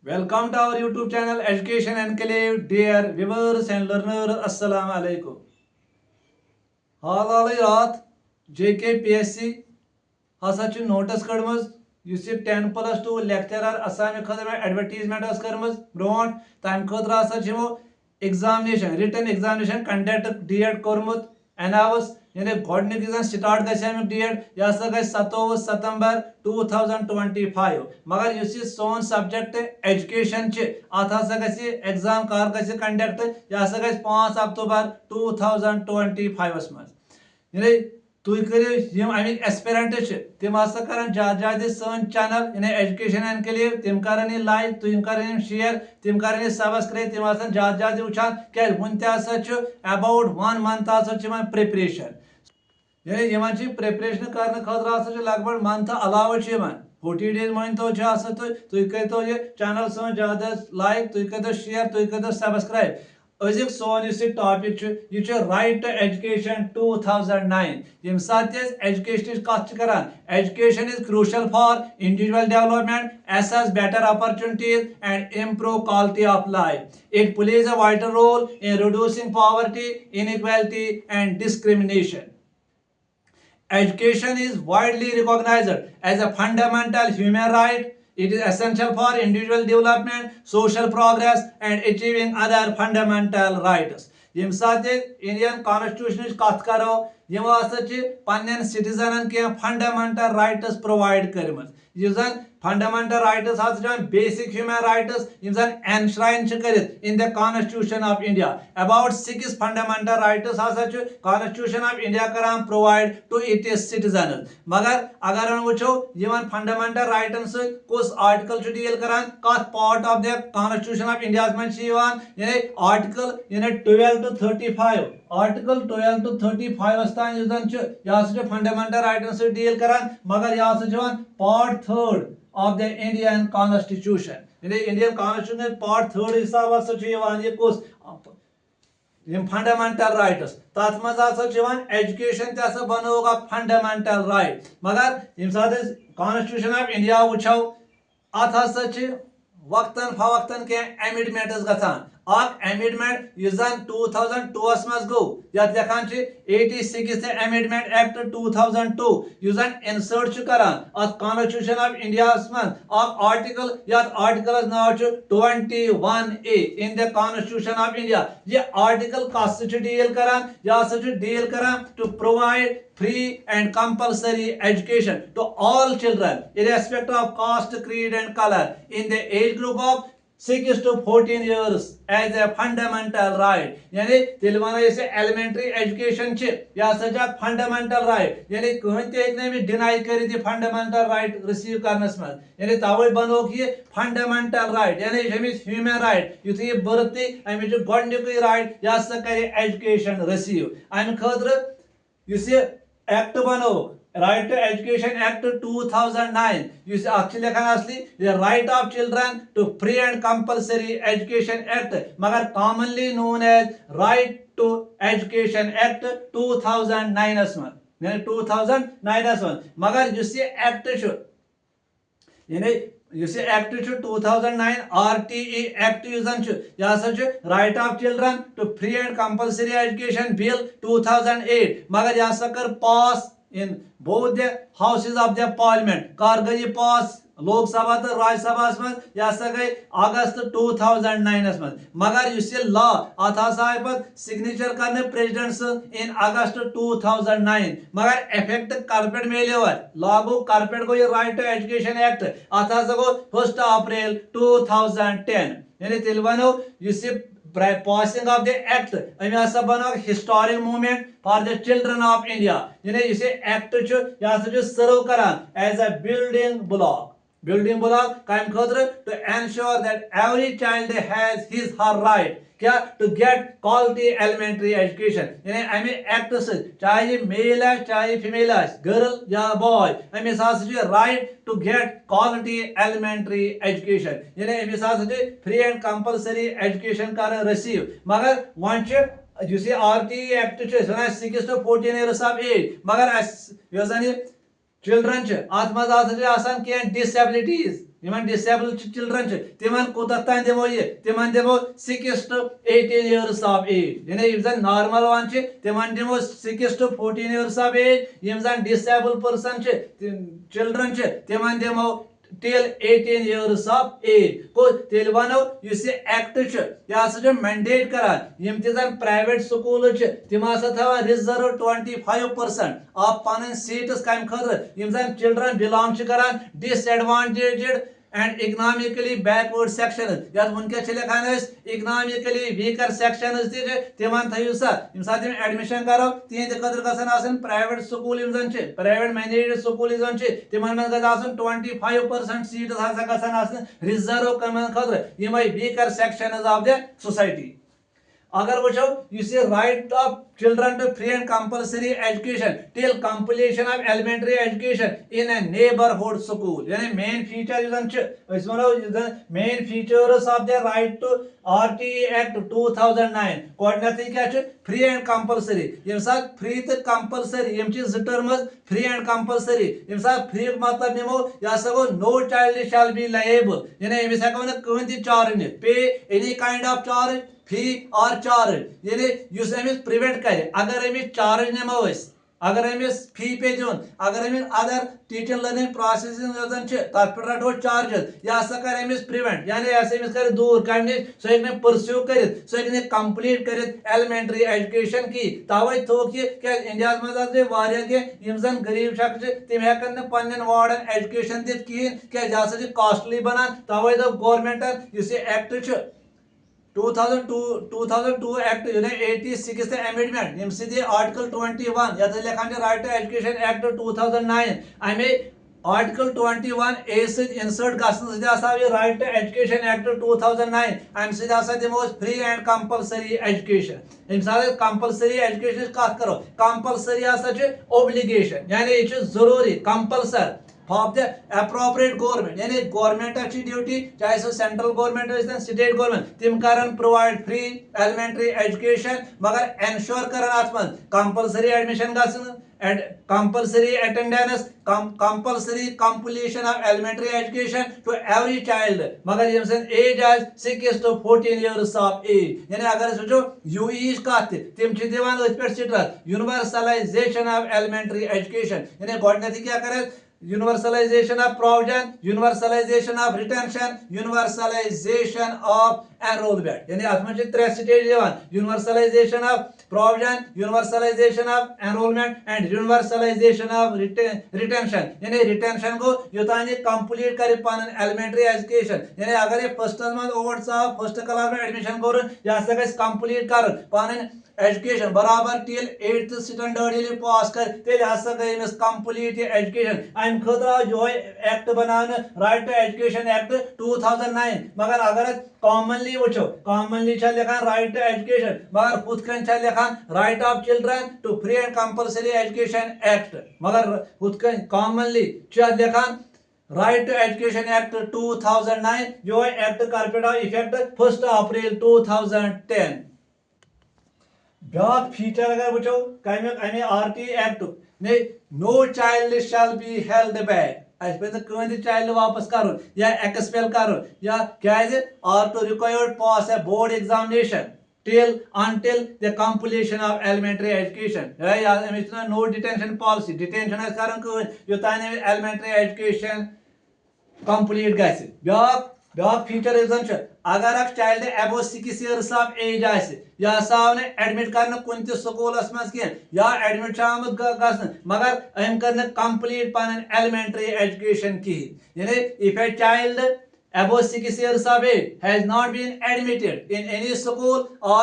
Welcome to our YouTube channel Education Enclave. Dear viewers and learners, Assalamu alaikum. हाल रात JKPSC हसा notice कड़मज 10+2 lecturer असामी खतर advertisement कर्मज bro तम खतर हसा examination written examination conduct date कोर्मुत announce यानी गोडनिक स्टार्ट गमिक डेट यह हसा ग 27 सितंबर 2025 मगर इस सोन सब्जेक्ट एजुकेशन अत हसा ग एग्जाम कर ग कंडक्ट यह हसा ग 5 अक्टूबर 2025 मज तुम करो अमिक एस्पिरेंट तम हसा कर ज्यादा सन चैनल यानी एजुकेशन एनक्लेव तम कर लाइक तुम कर शेयर तम कर सब्सक्राइब तम ज्यादा वुचान क्या वन अबाउट 1 मंथ प्रिपरेशन यानी प्रिपरेशन कर खतर लगभग मंथ अलाव 40 डेज मान तो तुम करो यह चैनल सन ज्यादा लाइक तुम करो शेयर तुम करो सब्सक्राइब अजिक सोन टॉपिक यह राइट टू एजुकेशन 2009 यम सात एजुकेशन कत education is crucial for individual development assess better opportunities and improve quality of life. It plays a vital role in reducing poverty, inequality and discrimination. Education is widely recognized as a fundamental human right. It is essential for individual development, social progress, and achieving other fundamental rights. यम साथ Indian constitution कत करो यम पन्न citizen के fundamental rights provide कर्म fundamental rights basic human rights enshrine in the constitution of India about 6 fundamental rights constitution of India करान provide to it's citizen मगर अगर वो fundamental written कुछ आर्टिकल डील करान कत part of the constitution of India यानी article यानी 12 to 35 article 12 to 35 तान यह फंडामेंटल राइटन डील करान मगर यह part 3 of the Indian Constitution. In the Indian Constitution, part 3 हिसाब से कुछ फंडामेंटल राइट्स तथ मज एजुकेशन तह बनोग फंडामेंटल राइट मगर यम सात कॉन्स्टिट्यूशन ऑफ इंडिया वो अत हसा वक्तन फवक्तन कह एमेंडमेंट्स गसान एमेंडमेंट 2002 मज गो ये लिखान 86th अमेंडमेंट एक्ट 2002 इंसर्ट करान अत कॉन्स्टिट्यूशन ऑफ इंडिया मज आर्टिकल आर्टिकल नाव 21A in the constitution of India यह आर्टिकल कस डील करान यह डील करान to provide free and compulsory education to all children irrespective of caste, creed and color in the age group of 6 to 14 years as a fundamental right. यानी तेल one elementary education यह fundamental right यानी कहें deny कर fundamental right receive Karan's मज यानी तवे बनोक यह फंडामेंटल राइट यानी ह्यूमन राइट युथ बर्थ अमिच गोडनिक राइट यह कर एजुकेशन रिसीव अमि खतर एक्ट बनो राइट टू एजुकेशन एक्ट 2009 लिखान असली right of children to free and compulsory education act मगर commonly known as right to education act 2009 मज 2009 मगर एक्ट यानी एक्ट 2009 RTE एक्ट यह right of children to free and compulsory education bill 2008 मगर यह कर पास in both the houses of the parliament कर गई पास लोकसभा तो राज्यसभा मज यह गई अगस्त 2009 मज मगर लॉ अत आय सिग्नेचर कर प्रेसिडेंट इन अगस्त 2009 मगर इफेक्ट कर पे मिलो लागू कर पे गो राइट टू एजुकेशन एक्ट अत गो 1 अप्रैल 2010 यानी तेल वनो passing of the act अमे हसा बनो historic movement for the children of India यानी इस एक्ट यह सर्व करान एज अ building block कम खतर to ensure that every child has his her right क्या to get quality elementary education यानी अमे एक्ट चाहे मेल चाहे फीमेल गर्ल या बॉय अमिस right to get quality elementary education यानी अमिस फ्री एंड कंपल्सरी एजुकेशन कर रिसीव मगर वन RTE act 6 to 14 years of age मगर चिल्ड्रन अत मज डिसबिलिटीज यमन डिसेबल चिल्ड्रन तिमन कोत तान दिमो ये तिमन दिमो 6 to 18 years of age यानी यम जन नॉर्मल वन तिमन दिमो 6 to 14 years of age यम जन डिसेबल पर्सन चिल्ड्रन तिमन दिमो till 18 years of age को तेल वनो युस एक्ट यह मैंडेट करान यम तिजन प्राइवेट स्कूल तिम थवान रिजर्व 25% ऑफ पन सीट्स कम खतर यम जन चिल्ड्रन बिलोंग करान disadvantaged and economically backward section याद वनकस लिखान economically weaker section तिमन थयु सा यम साथ एडमिशन करो तिहंद खतर गसन आसन प्राइवेट स्कूल यम जन प्राइवेट मैनेज्ड स्कूल जन तिमन मन गस आसन 25% सीट हसा गसन आसन रिजर्व कमन खतर यमय weaker sections of the society अगर वचो इस right of children to free and compulsory education till completion of elementary education in a neighbourhood school यानी main feature main features of the right to RTE act 2009 कोडनथि क्या free and compulsory यम साथ free तो compulsory यम ज terms free and compulsory यम साथ फ्री मतलब निमो या गो no child shall be liable यानी एमिस हेको न कहीं ति चार्ज पे any kind of charge fee और चार्ज यानी युस अमिस प्रिवेंट करे अगर अमिस चार्ज निमो अगर अमिस फी पे दिवन अगर Amish other teaching learning processing तथ पे रटो चार्जेस यह हसा कर अमिस प्रिवेंट यानी अमिस कर दूर कम सह हे परस्यू कर सह हे कंप्लीट कर एलिमेंट्री एजुकेशन की तवे थोक यह इंडिया मज जन गरीब शख्स तम हेकन पन्न वार्डन एजुकेशन दित कहें क्या कॉस्टली बनान तवे दो गवर्नमेंटन इस एक्ट 2002 एक्ट 86th अमेंडमेंट यम सदी आर्टिकल 21 यथ लिखान राइट टू एजुकेशन एक्ट 2009 अमे आर्टिकल 21A इंसर्ट गसन राइट टू एजुकेशन एक्ट 2009 अम सद दिमो फ्री एंड कंपल्सरी एजुकेशन यम साथ कंपल्सरी एजुकेशन कत करो कंपल्सरी ओब्लिगेशन यानी यह जरूरी compulsory of the appropriate government यानी गवर्नमेंट की ड्यूटी चाहे सो सेंट्रल गवर्नमेंट स्टेट गवर्नमेंट तिम करन प्रोवाइड फ्री एलिमेंट्री एजुकेशन मगर एंश्योर करन अत मन कंपल्सरी एडमिशन गसन and compulsory attendance compulsory completion of elementary education to every child मगर यम सन एज आज 6 to 14 years of age यानी अगर सोचो यूई कत तिम दिवान अथ पे stress universalization of elementary education यानी गोडनेथि क्या करे universalization of provision universalization of retention universalization of enrollment यानी अथ में त्रे स्टेज दिवान universalization of provision universalization of enrollment and universalization of retention यानी retention को योतान ये कंप्लीट करे पानन एलिमेंट्री एजुकेशन यानी अगर ये फर्स्ट में ओवर सा फर्स्ट क्लास में एडमिशन कर या से कंप्लीट कर पानन एजुकेशन बराबर टिल 8th स्टैंडर्ड ये पास कर तेल हसा गई मिस कंप्लीट एजुकेशन अम खतर जो एक्ट बनाने राइट टू एजुकेशन एक्ट 2009 मगर अगर कॉमनली वचो कॉमनली लिखान राइट टू एजुकेशन मगर हुतकन लिखान right of children to free and compulsory education act मगर हुतकन कॉमनली लिखान राइट टू एजुकेशन एक्ट 2009 जो एक्ट कर पे इफेक्ट 1 अप्रैल 2010 ब्याक फीचर अगर वचो अमे आरटी एक्ट ने no child shall be held back अस पे कहीं चाइल्ड वापस कर या एक्सपेल कर या क्या are to required pass a board examination till until the completion of elementary education no detention policy detention as karan ko yotan elementary education complete gase back feature अगर अख child above 6 years of age यह आव ने admit कर कुन schools मज कह या एडमिट आमुत गसन मगर अम कर कंप्लीट पन एलिमेंट्री एजुकेशन कहें यानी if a child above 6 years of age has not been admitted in any school or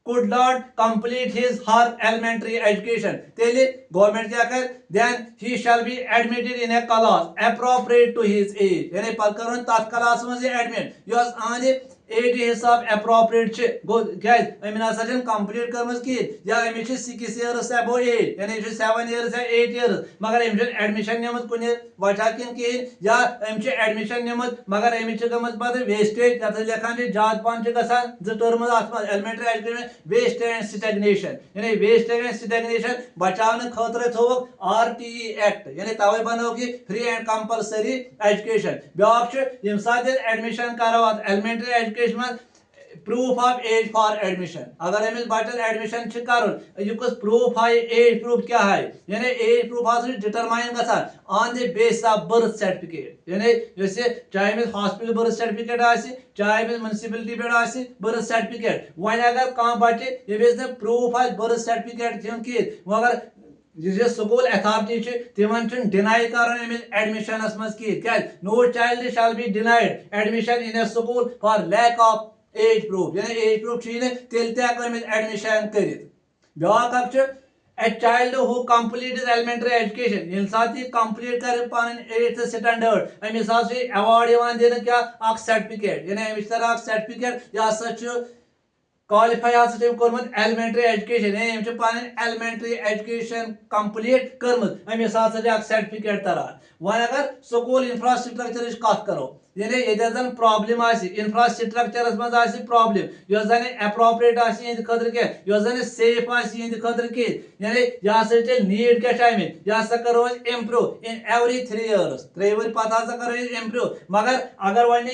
could not complete his her elementary education tele government kya kar then he shall be admitted in a class appropriate to his age yani par karun tat class mein admit yos aane age हिसाब appropriate गो क्या अमिन हसा complete कर्म कहें या Amish 6 years अबो as यानी 7 years या 8 इयर्स मगर अमिस एडमिशन निमुत कुन वजह किन कहें या अमिस एडमिशन निमुत मगर अमिस गमत पद वेस्टेज ये लिखान ज्यादा पान गसान जो term elementary education waste and stagnation यानी वेस्ट एंड स्टैग्नेशन बचाने खतर थोक RTE एक्ट यानी तवे बनो कि फ्री एंड कंपलसरी एजुकेशन ब्याक यम साथ एडमिशन करो एलिमेंट्री एजुकेशन में proof of age for admission अगर अमिस बचस एडमिशन कर यह प्रूफ है एज प्रूफ क्या है यानी एज प्रूफ डिटरमाइन गसान on the basis of birth certificate यानी चाहे अमिस हॉस्पिटल बर्थ सर्टिफिकेट चाहे अमिस म्यूनिसिपलिटी पे बर्थ सर्टिफिकेट वन अगर कह बच्चे ये प्रूफ आ बर्थ सर्टिफिकेट कह अगर स्कूल अथॉरिटी तिमन डिनाई कर एडमिशन मज क्या no child shall be denied admission in a school for lack of age proof यानी एज प्रूफ तेल एडमिशन कर ब्याक A child who completes elementary education ये साथ कंप्लीट कर पान 8th स्टैंडर्ड अमिस अवार्ड दिन क्या सर्टिफिकेट यानी अमिस तरह सर्टिफिकेट यह क्वालिफाई कर्मुत एलिमेंट्री एजुकेशन यानी पान elementary education complete कर्मुत Amish certificate तरह वन अगर स्कूल इंफ्रास्ट्रक्चर कत करो यानी ये प्रॉब्लम इंफ्रास्ट्रक्चर मज प्रॉब्लम यह एप्रोप्रिएट खतर कह सेफ खतर कह यानी यह नीड क्या यह करो इम्प्रूव इन एवरी 3 इयर्स 3 वर पता करो इम्प्रूव मगर अगर वन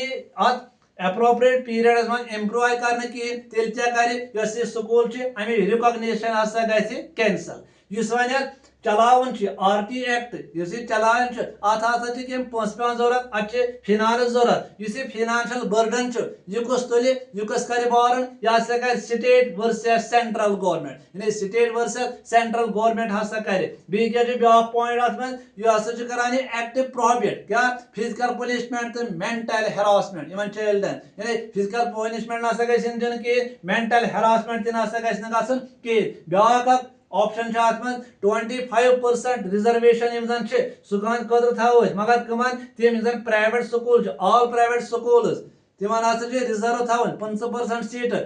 अत एप्रोप्रिएट पीरियड मज इम्प्रूव आय कर तेल क्या कर स्कूल अमी रिकॉग्निशन हसा गि कैंसल इस वन चलावन RT एक्ट इस चलान अत कम पोस पे जरूरत अत फिनानस जरूरत इस फिनानशियल बर्डन यह कस तुल यह कस कर बारन यह हसा कर स्टेट वर्सेस सेंट्रल गवर्नमेंट यानी स्टेट वर्सेस सेंट्रल गवर्नमेंट हसा कर बी क्या ब्याक पॉइंट अत मज यह हसा करान एक्ट प्रोहिबिट क्या फिजिकल पनिशमेंट तो मेंटल हेरासमेंट इन चाइल्डन यानी फिजिकल पनिशमेंट ना दिन कह मेंटल हेरासमेंट तह कह ब्याक ऑप्शन अत 25% रिजर्वेशन सह थो मगर कमन तम private school all private school तिमन रिजर्व थवन 50% seat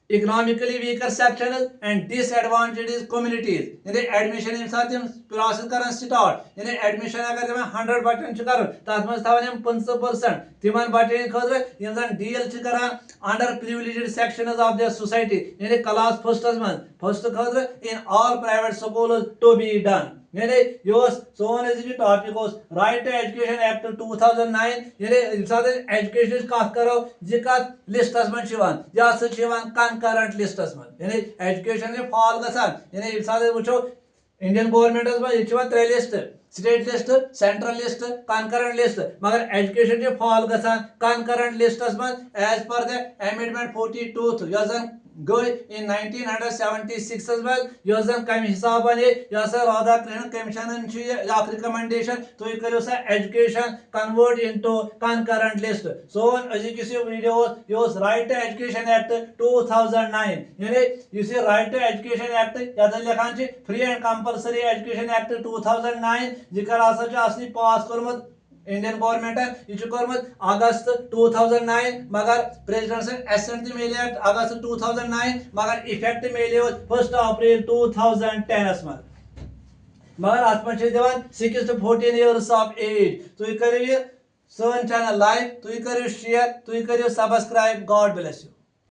economically weaker section and disadvantage communities यानी एडमिशन प्रोसेस कर स्टार्ट यानी एडमिशन अगर 100 बच्चन कर तथ मज थवन 50% तिमन बच्चन खतर डील कर underprivileged section of the society यानी क्लास फर्स्ट खतर in all private school to be done यानी यह सोन topic right to education act 2009 यानी एजुकेशन कत करो यह कत लिस्टस मज यह कनकरेंट लिस्टस मज यानी एजुकेशन फॉल गसान यानी वो इंडियन गवर्नमेंट मज 3 list state list central list concurrent list मगर एजुकेशन फॉल गसान कनकरेंट लिस्टस मज एज पर द अमेंडमेंट 42 यह गई इन 1976 मज यह कम हिसाब बने यह राधाकृष्णन कमीशन रिकमेंडेशन तुम करो सा education convert into concurrent list सोन अजुक वीडियो यह राइट टू एजुकेशन एक्ट 2009 यानी इस राइट टू एजुकेशन एक्ट यह लिखान free and compulsory education act 2009 जिकर असली पास कर्मुत इंडियन गवर्नमेंट यह कर्मुत अगस्त 2009 मगर प्रेसिडेंट एसेंट मिले अगस्त 2009 मगर इफेक्ट मिले 1 अप्रैल 2010 मज मगर अत मज 6 to 14 इयर्स ऑफ एज तुम करो सन चैनल लाइक तुम करो शेयर तुम करो सब्सक्राइब गॉड ब्लेस यू।